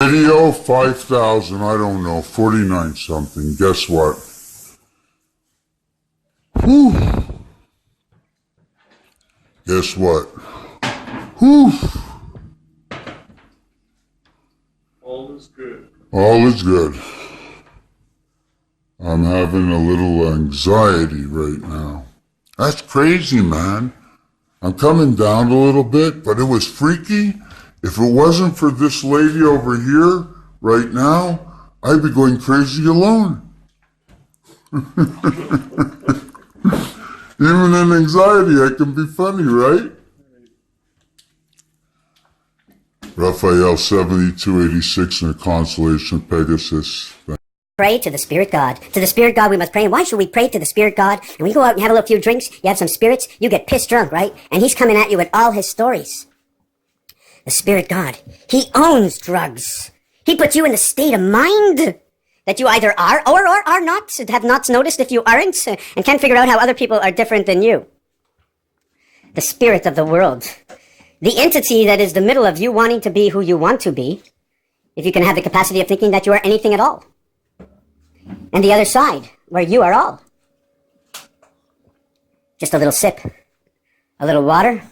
IDEO 5,000, I don't know, 49 something. Guess what? Whew. Guess what? Whew. All is good. All is good. I'm having a little anxiety right now. That's crazy, man. I'm coming down a little bit, but it was freaky. If it wasn't for this lady over here right now, I'd be going crazy alone. Even in anxiety, I can be funny, right? Raphael 7286 in the constellation Pegasus. Pray to the Spirit God. To the Spirit God we must pray. And why should we pray to the Spirit God? And we go out and have a little few drinks, you have some spirits, you get pissed drunk, right? And he's coming at you with all his stories. The Spirit God, he owns drugs. He puts you in the state of mind that you either are or are not, have not noticed if you aren't, and can't figure out how other people are different than you. The spirit of the world. The entity that is the middle of you wanting to be who you want to be, if you can have the capacity of thinking that you are anything at all. And the other side, where you are all. Just a little sip. A little water.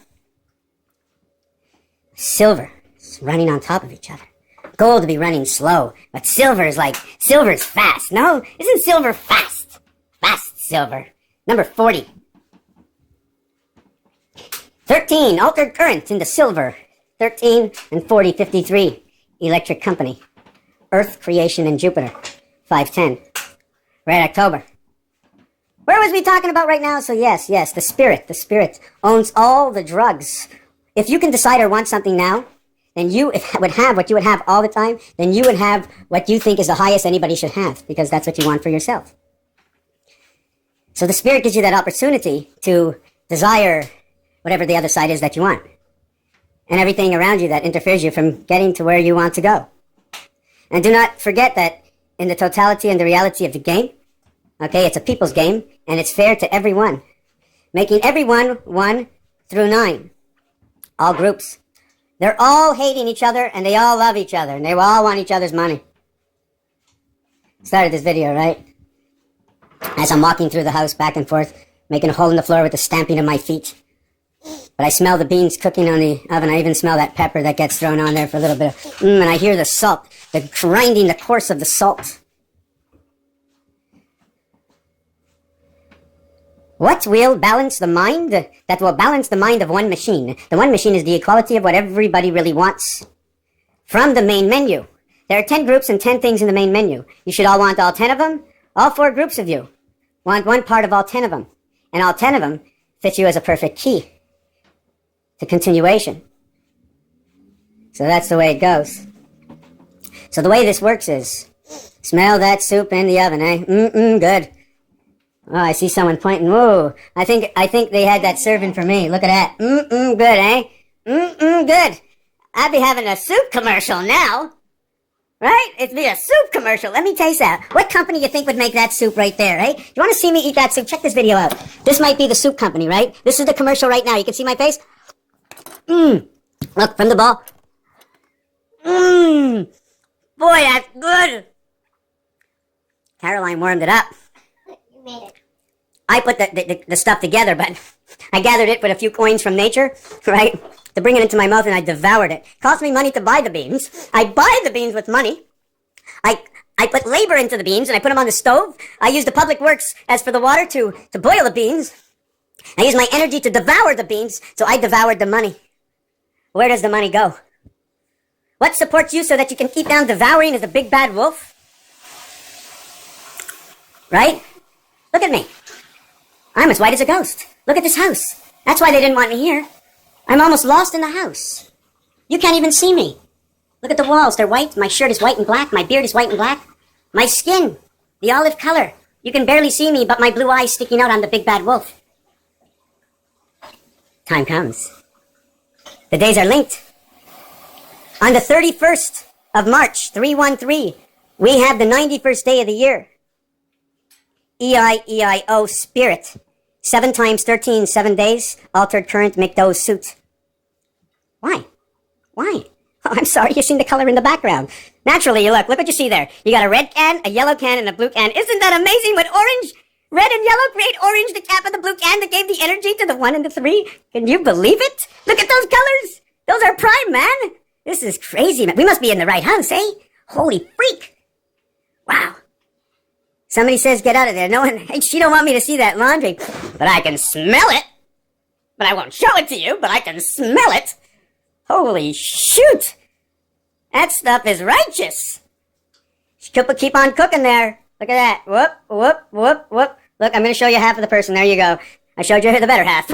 Silver is running on top of each other. Gold to be running slow, but silver's fast. No, isn't silver fast? Fast silver. Number 40. 13, altered current into silver. 13 and 40, 53. Electric company. Earth, creation, and Jupiter. 510. Red October. Where was we talking about right now? So yes, the spirit owns all the drugs. If you can decide or want something now, then you would have what you would have all the time, then you would have what you think is the highest anybody should have, because that's what you want for yourself. So the spirit gives you that opportunity to desire whatever the other side is that you want. And everything around you that interferes you from getting to where you want to go. And do not forget that in the totality and the reality of the game, okay, it's a people's game, and it's fair to everyone. Making everyone 1 through 9. All groups. They're all hating each other, and they all love each other, and they all want each other's money. Started this video, right? As I'm walking through the house back and forth, making a hole in the floor with the stamping of my feet. But I smell the beans cooking on the oven. I even smell that pepper that gets thrown on there for a little bit of, and I hear the salt, the grinding, the course of the salt. What will balance the mind? That will balance the mind of one machine. The one machine is the equality of what everybody really wants. From the main menu. There are 10 groups and 10 things in the main menu. You should all want all 10 of them. All 4 groups of you want one part of all 10 of them. And all 10 of them fit you as a perfect key to continuation. So that's the way it goes. So the way this works is, smell that soup in the oven, eh? Good. Oh, I see someone pointing. Whoa, I think they had that serving for me. Look at that. Good, eh? Good. I'd be having a soup commercial now. Right? It'd be a soup commercial. Let me taste that. What company you think would make that soup right there, eh? You want to see me eat that soup? Check this video out. This might be the soup company, right? This is the commercial right now. You can see my face? Look, from the ball. Boy, that's good. Caroline warmed it up. You made it. I put the stuff together, but I gathered it with a few coins from nature, right? To bring it into my mouth, and I devoured it. Cost me money to buy the beans. I buy the beans with money. I put labor into the beans, and I put them on the stove. I use the public works as for the water to boil the beans. I use my energy to devour the beans, so I devoured the money. Where does the money go? What supports you so that you can keep down devouring as a big bad wolf? Right? Look at me. I'm as white as a ghost. Look at this house. That's why they didn't want me here. I'm almost lost in the house. You can't even see me. Look at the walls. They're white. My shirt is white and black. My beard is white and black. My skin, the olive color. You can barely see me, but my blue eyes sticking out on the big bad wolf. Time comes. The days are linked. On the 31st of March, 313, we have the 91st day of the year. EIEIO spirit. 7 times 13, 7 days. Altered current, McDow's suit. Why? Why? Oh, I'm sorry, you've seen the color in the background. Naturally, you look what you see there. You got a red can, a yellow can, and a blue can. Isn't that amazing? What orange, red and yellow create orange, the cap of the blue can that gave the energy to the 1 and the 3. Can you believe it? Look at those colors. Those are prime, man. This is crazy, man. We must be in the right house, eh? Holy freak. Wow. Somebody says get out of there. No one, hey, she don't want me to see that laundry, but I can smell it. But I won't show it to you, but I can smell it. Holy shoot. That stuff is righteous. Keep on cooking there. Look at that. Whoop, whoop, whoop, whoop. Look, I'm going to show you half of the person. There you go. I showed you the better half.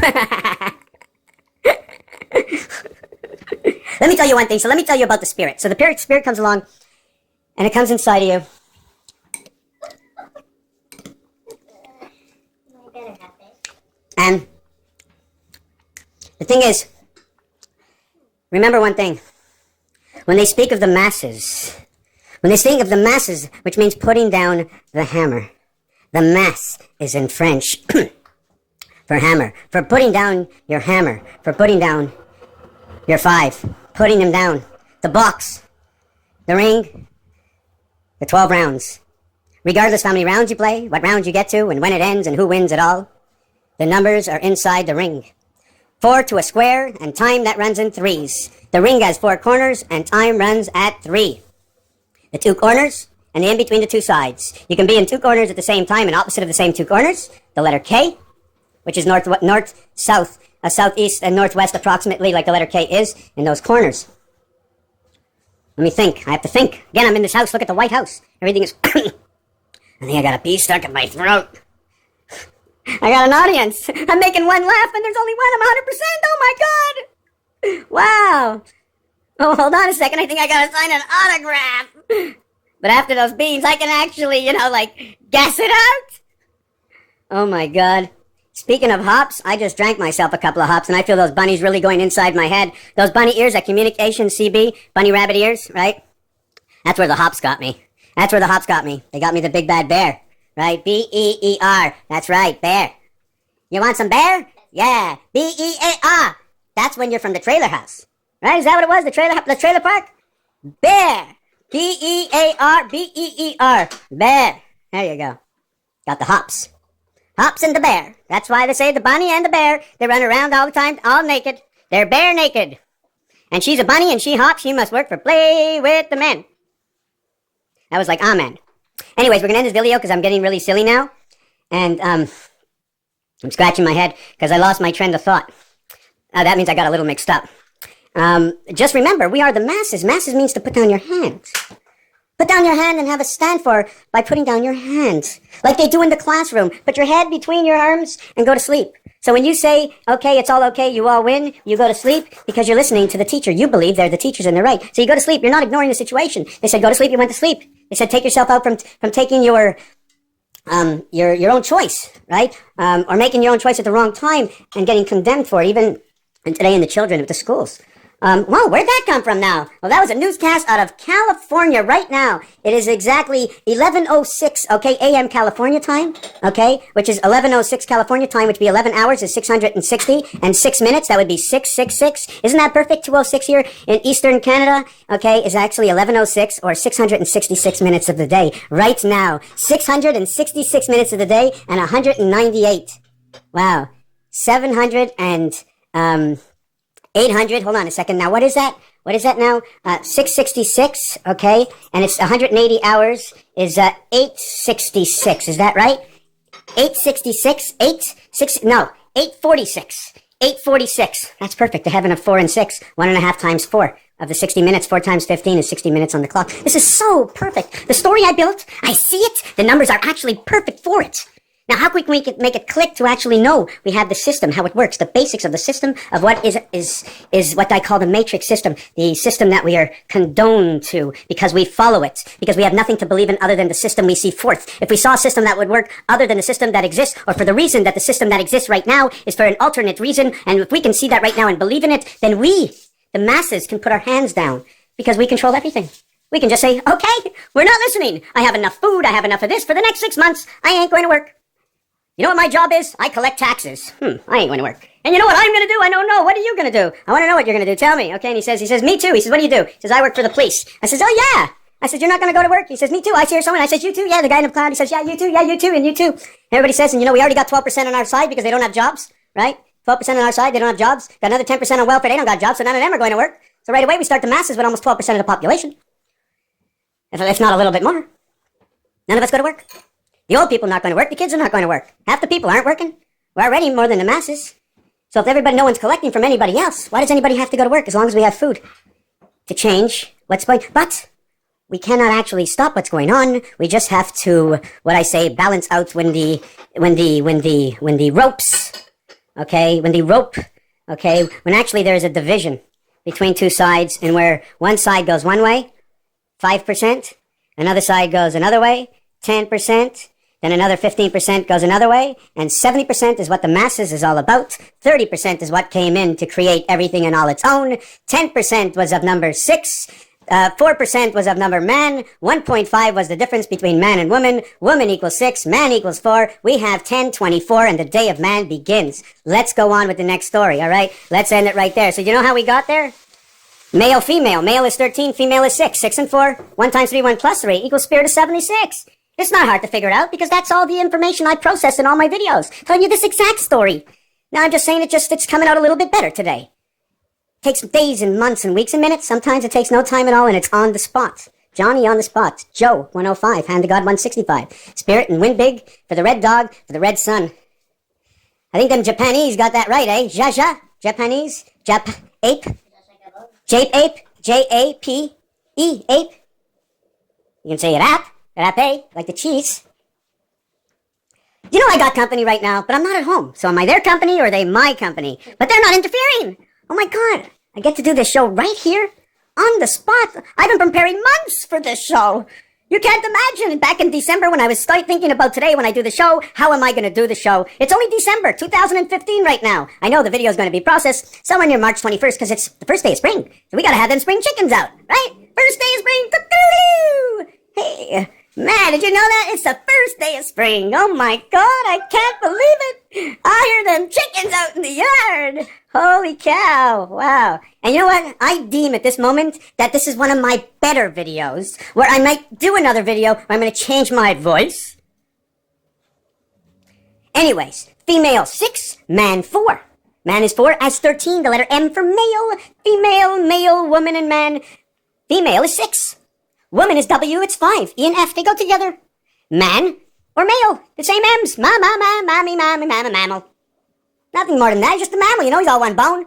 Let me tell you one thing. So let me tell you about the spirit. So the spirit comes along, and it comes inside of you. And the thing is, remember one thing. When they speak of the masses, which means putting down the hammer, the mass is in French for hammer, for putting down your hammer, for putting down your 5, putting them down, the box, the ring, the 12 rounds. Regardless how many rounds you play, what round you get to, and when it ends, and who wins it all, the numbers are inside the ring. 4 to a square, and time that runs in 3s. The ring has 4 corners, and time runs at 3. The 2 corners, and the in between the 2 sides. You can be in 2 corners at the same time, and opposite of the same 2 corners, the letter K, which is north, south, southeast, and northwest approximately, like the letter K is, in those corners. Let me think. I have to think. Again, I'm in this house. Look at the White House. Everything is... I think I got a bee stuck in my throat. I got an audience. I'm making one laugh, and there's only one. I'm 100%. Oh, my God. Wow. Oh, hold on a second. I think I got to sign an autograph. But after those beans, I can actually, gas it out. Oh, my God. Speaking of hops, I just drank myself a couple of hops, and I feel those bunnies really going inside my head. Those bunny ears at Communication CB, bunny rabbit ears, right? That's where the hops got me. They got me the big bad bear, right? B-E-E-R. That's right, bear. You want some bear? Yeah. B-E-A-R. That's when you're from the trailer house, right? Is that what it was? The trailer park? Bear. B-E-A-R. B-E-E-R. Bear. There you go. Got the hops. Hops and the bear. That's why they say the bunny and the bear, they run around all the time, all naked. They're bare naked. And she's a bunny and she hops. She must work for Play with the Men. That was like, amen. Anyways, we're going to end this video because I'm getting really silly now. And I'm scratching my head because I lost my train of thought. That means I got a little mixed up. Just remember, we are the masses. Masses means to put down your hands. Put down your hand and have a stand for by putting down your hands. Like they do in the classroom. Put your head between your arms and go to sleep. So when you say, okay, it's all okay, you all win, you go to sleep because you're listening to the teacher. You believe they're the teachers and they're right. So you go to sleep. You're not ignoring the situation. They said, go to sleep. You went to sleep. They said, take yourself out from taking your own choice, right? Or making your own choice at the wrong time and getting condemned for it, even today in the children of the schools. Whoa, where'd that come from now? Well, that was a newscast out of California right now. It is exactly 11:06, okay, a.m. California time, okay, which is 11:06 California time, which would be 11 hours is 660, and 6 minutes, that would be 666. Isn't that perfect? 2:06 here in Eastern Canada, okay, is actually 11:06 or 666 minutes of the day. Right now, 666 minutes of the day and 198. Wow. 700 and, 800, hold on a second. Now, what is that? What is that now? 666, okay? And it's 180 hours is 866. Is that right? 866, 846. 846. That's perfect. The heaven of 4 and 6. 1.5 times 4 of the 60 minutes. 4 times 15 is 60 minutes on the clock. This is so perfect. The story I built, I see it. The numbers are actually perfect for it. Now, how quick we can make it click to actually know we have the system, how it works, the basics of the system of what is what I call the matrix system, the system that we are condoned to because we follow it, because we have nothing to believe in other than the system we see forth. If we saw a system that would work other than the system that exists, or for the reason that the system that exists right now is for an alternate reason, and if we can see that right now and believe in it, then we, the masses, can put our hands down because we control everything. We can just say, okay, we're not listening. I have enough food. I have enough of this for the next 6 months. I ain't going to work. You know what my job is? I collect taxes. I ain't going to work. And you know what I'm going to do? I don't know. What are you going to do? I want to know what you're going to do. Tell me. Okay, and he says, me too. He says, what do you do? He says, I work for the police. I says, oh yeah. I said, you're not going to go to work? He says, me too. I hear someone. I says, you too? Yeah, the guy in the cloud. He says, yeah, you too. Yeah, you too. And you too. And everybody says, and you know, we already got 12% on our side because they don't have jobs, right? 12% on our side, they don't have jobs. Got another 10% on welfare, they don't got jobs, so none of them are going to work. So right away, we start the masses with almost 12% of the population. If not a little bit more. None of us go to work. The old people are not going to work. The kids are not going to work. Half the people aren't working. We're already more than the masses. So if everybody, no one's collecting from anybody else, why does anybody have to go to work as long as we have food to change what's going on? But we cannot actually stop what's going on. We just have to, what I say, balance out when the ropes, okay, when actually there's a division between two sides and where one side goes one way, 5%, another side goes another way, 10%, then another 15% goes another way, and 70% is what the masses is all about. 30% is what came in to create everything in all its own. 10% was of number 6. 4% was of number man. 1.5 was the difference between man and woman. Woman equals 6, man equals 4. We have 10, 24, and the day of man begins. Let's go on with the next story, all right? Let's end it right there. So you know how we got there? Male, female. Male is 13, female is 6. 6 and 4, 1 times 3, 1 plus 3 equals spirit of 76. It's not hard to figure it out because that's all the information I process in all my videos. Telling you this exact story. Now I'm just saying it's coming out a little bit better today. It takes days and months and weeks and minutes. Sometimes it takes no time at all and it's on the spot. Johnny on the spot. Joe, 105. Hand to God, 165. Spirit and win big for the red dog, for the red sun. I think them Japanese got that right, eh? Jaja? Japanese? Ape? Jape ape? J-A-P-E, ape. You can say it app. Rape, like the cheese. You know I got company right now, but I'm not at home. So am I their company or are they my company? But they're not interfering. Oh my God. I get to do this show right here on the spot. I've been preparing months for this show. You can't imagine. Back in December when I was thinking about today when I do the show, how am I going to do the show? It's only December 2015 right now. I know the video is going to be processed somewhere near March 21st because it's the first day of spring. So we got to have them spring chickens out, right? First day of spring. Hey. Man, did you know that? It's the first day of spring. Oh my God, I can't believe it. I hear them chickens out in the yard. Holy cow. Wow. And you know what? I deem at this moment that this is one of my better videos where I might do another video where I'm going to change my voice. Anyways, female 6, man 4. Man is 4 as 13, the letter M for male. Female, male, woman, and man. Female is 6. Woman is W, it's 5. E and F, they go together. Man or male, the same M's. Mommy, mammal. Nothing more than that, just a mammal, you know, he's all one bone.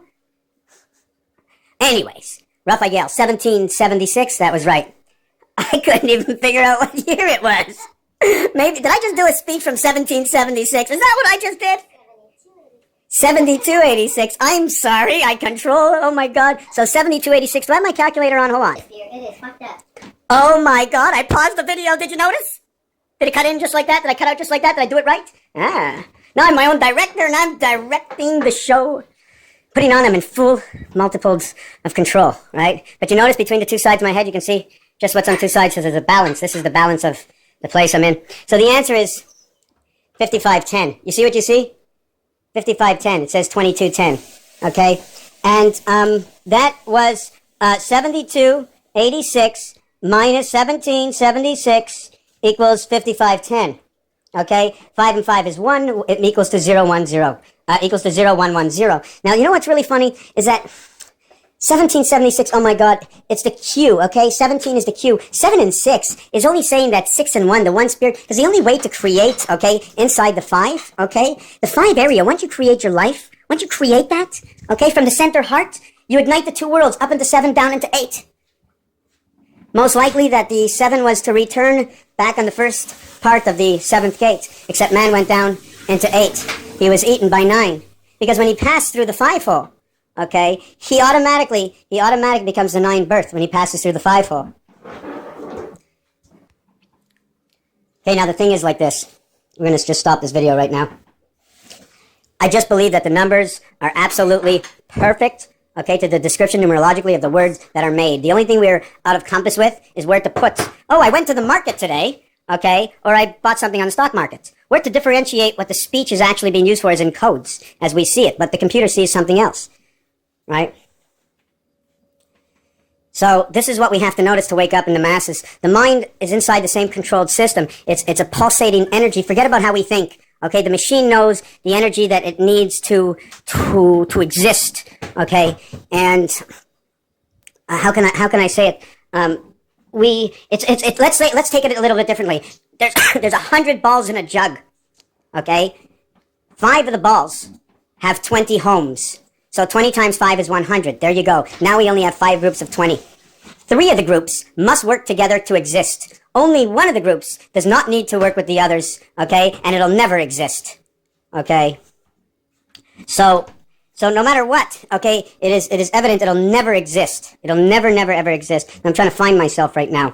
Anyways, Raphael, 1776, that was right. I couldn't even figure out what year it was. Maybe, did I just do a speech from 1776? Is that what I just did? 7286. I'm sorry, I control, oh my God. So 7286, do I have my calculator on? Hold on. It is fucked up. Oh my God, I paused the video, did you notice? Did it cut in just like that? Did I cut out just like that? Did I do it right? Now I'm my own director and I'm directing the show. Putting on them in full multiples of control, right? But you notice between the two sides of my head, you can see just what's on two sides, so there's a balance. This is the balance of the place I'm in. So the answer is 5510. You see what you see? 5510, it says 2210, okay? And that was 7286 minus 1776 equals 5510. Okay? 5 and 5 is 1. It equals to 010. Equals to 0110. Now, you know what's really funny is that 1776, oh my God, it's the Q, okay? 17 is the Q. 7 and 6 is only saying that 6 and 1, the one spirit, is the only way to create, okay, inside the 5, okay? The 5 area, once you create your life, once you create that, okay, from the center heart, you ignite the two worlds up into 7, down into 8. Most likely that the 7 was to return back on the first part of the 7th gate, except man went down into 8. He was eaten by 9. Because when he passed through the 5 hole, okay, he automatically becomes the 9 birth when he passes through the 5 hole. Okay, now the thing is like this. We're going to just stop this video right now. I just believe that the numbers are absolutely perfect, okay, to the description numerologically of the words that are made. The only thing we're out of compass with is where to put. Oh, I went to the market today. okay, or I bought something on the stock market. We're to differentiate what the speech is actually being used for as in codes, as we see it, but the computer sees something else, right? So this is what we have to notice to wake up in the masses. The mind is inside the same controlled system. It's a pulsating energy. Forget about how we think. Okay, the machine knows the energy that it needs to exist. Okay, and how can I say it? Let's take it a little bit differently. There's 100 balls in a jug. Okay, 5 of the balls have 20 homes. So 20 times 5 is 100. There you go. Now we only have 5 groups of 20. 3 of the groups must work together to exist. Only one of the groups does not need to work with the others, okay? And it'll never exist, okay? So no matter what, okay, it is evident it'll never exist. It'll never, ever exist. And I'm trying to find myself right now.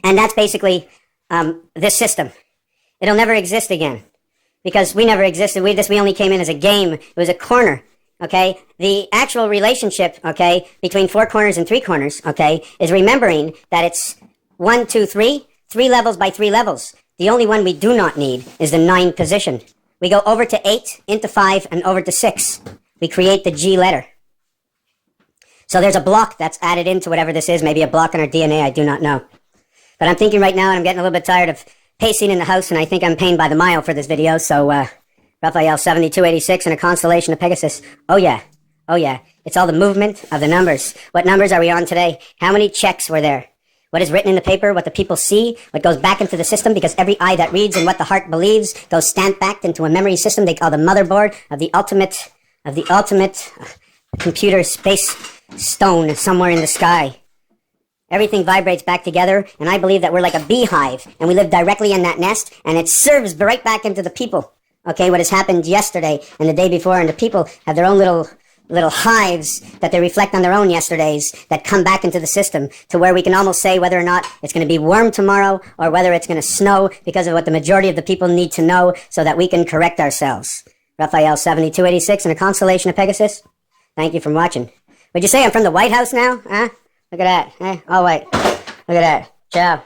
And that's basically this system. It'll never exist again. Because we never existed. We only came in as a game. It was a corner. Okay, the actual relationship, okay, between 4 corners and 3 corners, okay, is remembering that it's 1, 2, 3, 3 levels by 3 levels. The only one we do not need is the 9 position. We go over to 8, into 5, and over to 6. We create the G letter. So there's a block that's added into whatever this is, maybe a block in our DNA, I do not know. But I'm thinking right now, and I'm getting a little bit tired of pacing in the house, and I think I'm paying by the mile for this video, so, Raphael 7286 and a constellation of Pegasus. Oh yeah. It's all the movement of the numbers. What numbers are we on today? How many checks were there? What is written in the paper, what the people see, what goes back into the system, because every eye that reads and what the heart believes goes stamped back into a memory system they call the motherboard of the ultimate computer space stone somewhere in the sky. Everything vibrates back together, and I believe that we're like a beehive, and we live directly in that nest, and it serves right back into the people. Okay, what has happened yesterday and the day before, and the people have their own little hives that they reflect on their own yesterdays that come back into the system to where we can almost say whether or not it's going to be warm tomorrow or whether it's going to snow because of what the majority of the people need to know so that we can correct ourselves. Raphael 7286 and a constellation of Pegasus. Thank you for watching. Would you say I'm from the White House now? Huh? Look at that. Eh? Oh, wait. Look at that. Ciao.